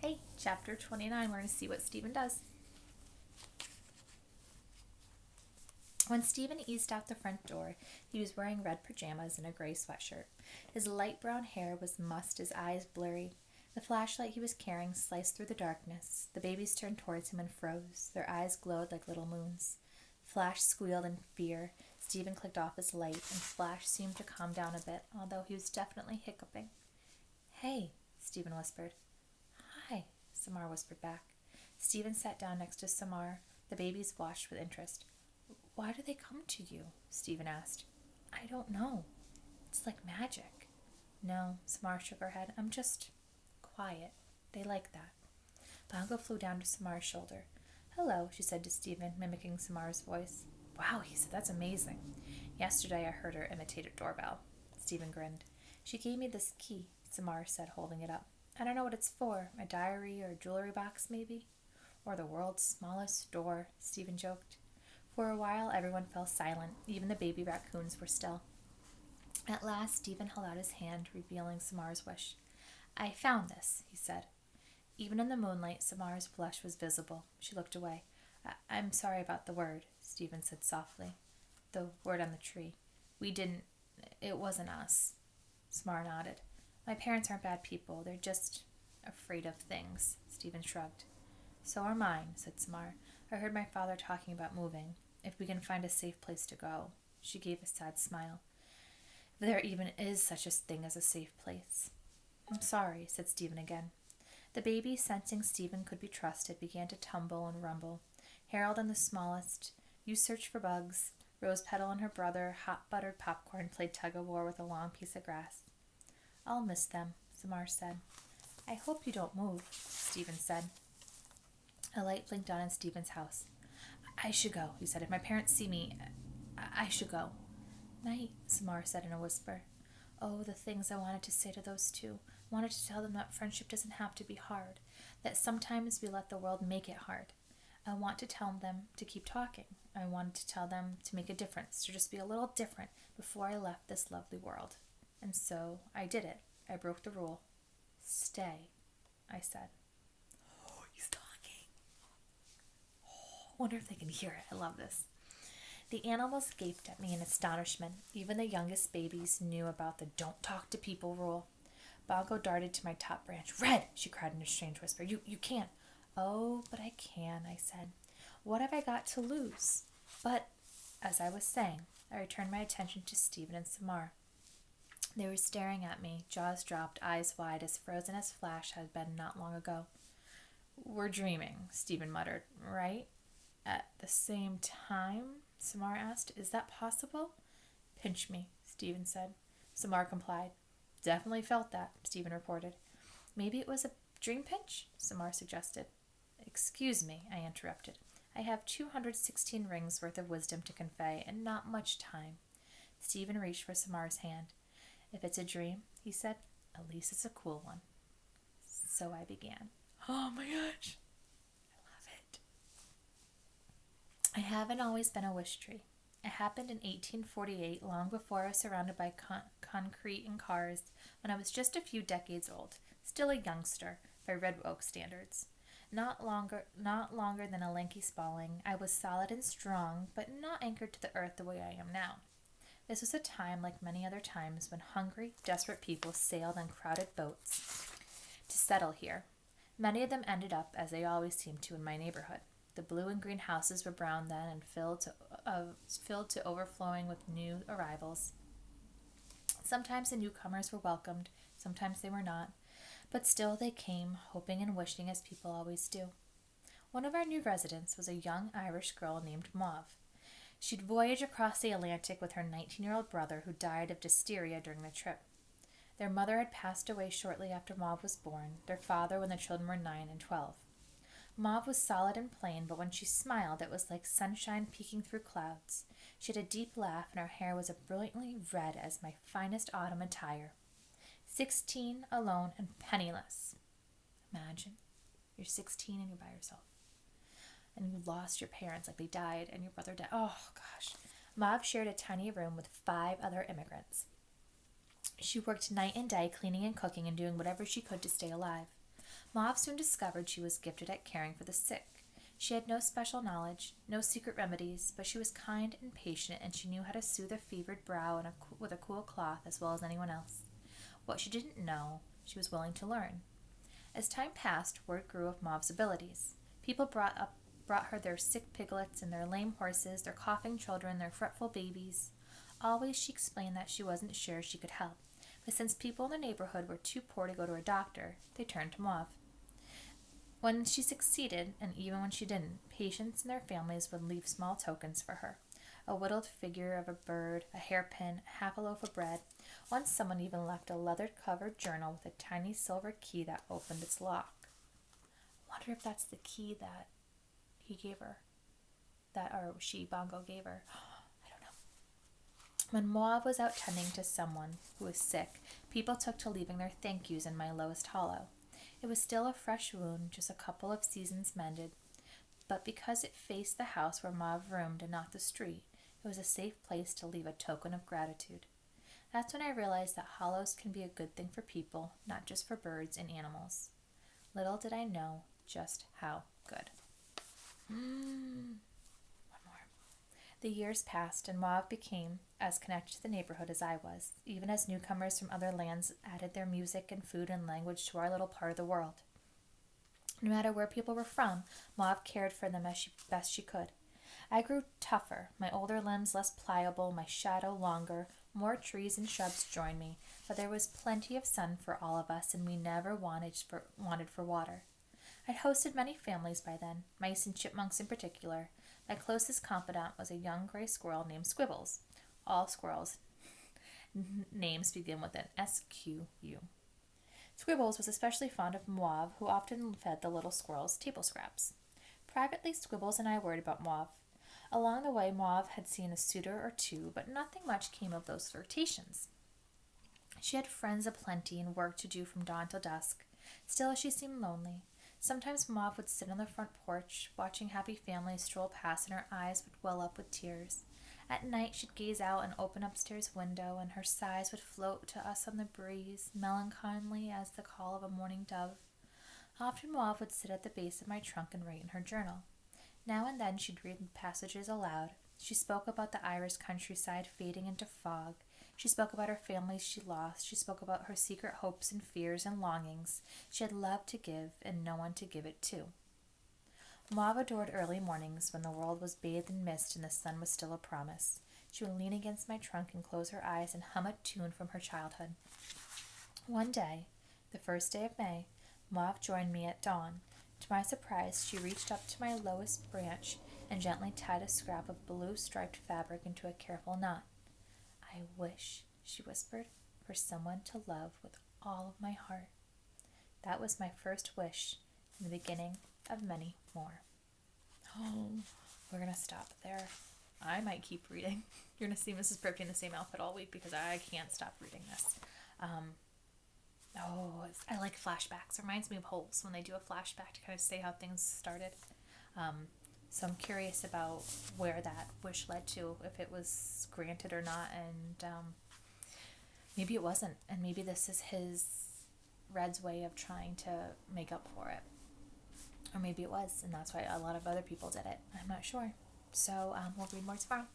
Hey, chapter 29, we're going to see what Stephen does. When Stephen eased out the front door, he was wearing red pajamas and a gray sweatshirt. His light brown hair was mussed, his eyes blurry. The flashlight he was carrying sliced through the darkness. The babies turned towards him and froze. Their eyes glowed like little moons. Flash squealed in fear. Stephen clicked off his light, and Flash seemed to calm down a bit, although he was definitely hiccuping. "Hey," Stephen whispered. "Hi," Samar whispered back. Stephen sat down next to Samar. The babies watched with interest. "Why do they come to you?" Stephen asked. "I don't know. It's like magic." "No," Samar shook her head. "I'm just quiet. They like that." Bongo flew down to Samar's shoulder. "Hello," she said to Stephen, mimicking Samar's voice. "Wow," he said, "that's amazing." "Yesterday I heard her imitate a doorbell." Stephen grinned. "She gave me this key," Samar said, holding it up. "I don't know what it's for. A diary or a jewelry box, maybe?" "Or the world's smallest door," Stephen joked. For a while, everyone fell silent. Even the baby raccoons were still. At last, Stephen held out his hand, revealing Samar's wish. "I found this," he said. Even in the moonlight, Samar's blush was visible. She looked away. I'm sorry about the word," Stephen said softly. "The word on the tree. It wasn't us." Samar nodded. "My parents aren't bad people. They're just afraid of things," Stephen shrugged. "So are mine," said Samar. "I heard my father talking about moving. If we can find a safe place to go." She gave a sad smile. "If there even is such a thing as a safe place." "I'm sorry," said Stephen again. The baby, sensing Stephen could be trusted, began to tumble and rumble. Harold and the smallest, "You search for bugs." Rose Petal and her brother, Hot Buttered Popcorn, played tug-of-war with a long piece of grass. "I'll miss them," Samar said. "I hope you don't move," Stephen said. A light blinked on in Stephen's house. "I should go," he said. "If my parents see me, I should go." "Night," Samar said in a whisper. Oh, the things I wanted to say to those two. I wanted to tell them that friendship doesn't have to be hard, that sometimes we let the world make it hard. I want to tell them to keep talking. I wanted to tell them to make a difference, to just be a little different before I left this lovely world. And so I did it. I broke the rule. "Stay," I said. Oh, he's talking. Oh, I wonder if they can hear it. I love this. The animals gaped at me in astonishment. Even the youngest babies knew about the "don't talk to people" rule. Bongo darted to my top branch. "Red!" she cried in a strange whisper. You can't." "Oh, but I can," I said. "What have I got to lose?" But, as I was saying, I returned my attention to Stephen and Samar. They were staring at me, jaws dropped, eyes wide, as frozen as Flash had been not long ago. "We're dreaming," Stephen muttered. "Right? At the same time?" Samar asked. "Is that possible?" "Pinch me," Stephen said. Samar complied. "Definitely felt that," Stephen reported. "Maybe it was a dream pinch?" Samar suggested. "Excuse me," I interrupted. "I have 216 rings worth of wisdom to convey, and not much time." Stephen reached for Samar's hand. "If it's a dream," he said, "at least it's a cool one." So I began. Oh my gosh. I love it. I haven't always been a Wishtree. It happened in 1848, long before I was surrounded by concrete and cars, when I was just a few decades old, still a youngster by Red Oak standards. Not longer than a lanky Spaulding, I was solid and strong, but not anchored to the earth the way I am now. This was a time like many other times when hungry, desperate people sailed on crowded boats to settle here. Many of them ended up, as they always seem to, in my neighborhood. The blue and green houses were brown then and filled to overflowing with new arrivals. Sometimes the newcomers were welcomed, sometimes they were not, but still they came, hoping and wishing as people always do. One of our new residents was a young Irish girl named Mauve. She'd voyaged across the Atlantic with her 19-year-old brother, who died of diphtheria during the trip. Their mother had passed away shortly after Mauve was born, their father when the children were 9 and 12. Mauve was solid and plain, but when she smiled, it was like sunshine peeking through clouds. She had a deep laugh, and her hair was as brilliantly red as my finest autumn attire. 16, alone, and penniless. Imagine, you're 16 and you're by yourself. And you lost your parents, like they died, and your brother died. Oh, gosh. Mauve shared a tiny room with 5 other immigrants. She worked night and day cleaning and cooking and doing whatever she could to stay alive. Mauve soon discovered she was gifted at caring for the sick. She had no special knowledge, no secret remedies, but she was kind and patient, and she knew how to soothe a fevered brow with a cool cloth as well as anyone else. What she didn't know, she was willing to learn. As time passed, word grew of Mauve's abilities. People brought her their sick piglets and their lame horses, their coughing children, their fretful babies. Always she explained that she wasn't sure she could help, but since people in the neighborhood were too poor to go to a doctor, they turned to Mauve. When she succeeded, and even when she didn't, patients and their families would leave small tokens for her. A whittled figure of a bird, a hairpin, half a loaf of bread. Once someone even left a leather-covered journal with a tiny silver key that opened its lock. I wonder if that's the key that he gave her. Bongo gave her. I don't know. When Mauve was out tending to someone who was sick, people took to leaving their thank yous in my lowest hollow. It was still a fresh wound, just a couple of seasons mended, but because it faced the house where Mauve roomed and not the street, it was a safe place to leave a token of gratitude. That's when I realized that hollows can be a good thing for people, not just for birds and animals. Little did I know just how good. One more. The years passed, and Mauve became as connected to the neighborhood as I was, even as newcomers from other lands added their music and food and language to our little part of the world. No matter where people were from, Mauve cared for them as best she could. I grew tougher, my older limbs less pliable, my shadow longer, more trees and shrubs joined me, but there was plenty of sun for all of us, and we never wanted for water. I'd hosted many families by then, mice and chipmunks in particular. My closest confidant was a young gray squirrel named Squibbles. All squirrels' names begin with an S-Q-U. Squibbles was especially fond of Mauve, who often fed the little squirrels table scraps. Privately, Squibbles and I worried about Mauve. Along the way, Mauve had seen a suitor or two, but nothing much came of those flirtations. She had friends aplenty and work to do from dawn till dusk. Still, she seemed lonely. Sometimes Mauve would sit on the front porch, watching happy families stroll past, and her eyes would well up with tears. At night, she'd gaze out an open upstairs window, and her sighs would float to us on the breeze, melancholy as the call of a morning dove. Often Mauve would sit at the base of my trunk and write in her journal. Now and then she'd read passages aloud. She spoke about the Irish countryside fading into fog. She spoke about her families she lost. She spoke about her secret hopes and fears and longings. She had love to give and no one to give it to. Mauve adored early mornings when the world was bathed in mist and the sun was still a promise. She would lean against my trunk and close her eyes and hum a tune from her childhood. One day, the first day of May, Mauve joined me at dawn. To my surprise, she reached up to my lowest branch and gently tied a scrap of blue striped fabric into a careful knot. "I wish," she whispered, "for someone to love with all of my heart." That was my first wish and the beginning of many more. Oh, we're going to stop there. I might keep reading. You're going to see Mrs. Pripke in the same outfit all week because I can't stop reading this. I like flashbacks. It reminds me of Holes when they do a flashback to kind of say how things started. So I'm curious about where that wish led to, if it was granted or not, and maybe it wasn't, and maybe this is Red's way of trying to make up for it. Or maybe it was, and that's why a lot of other people did it. I'm not sure. So we'll read more tomorrow.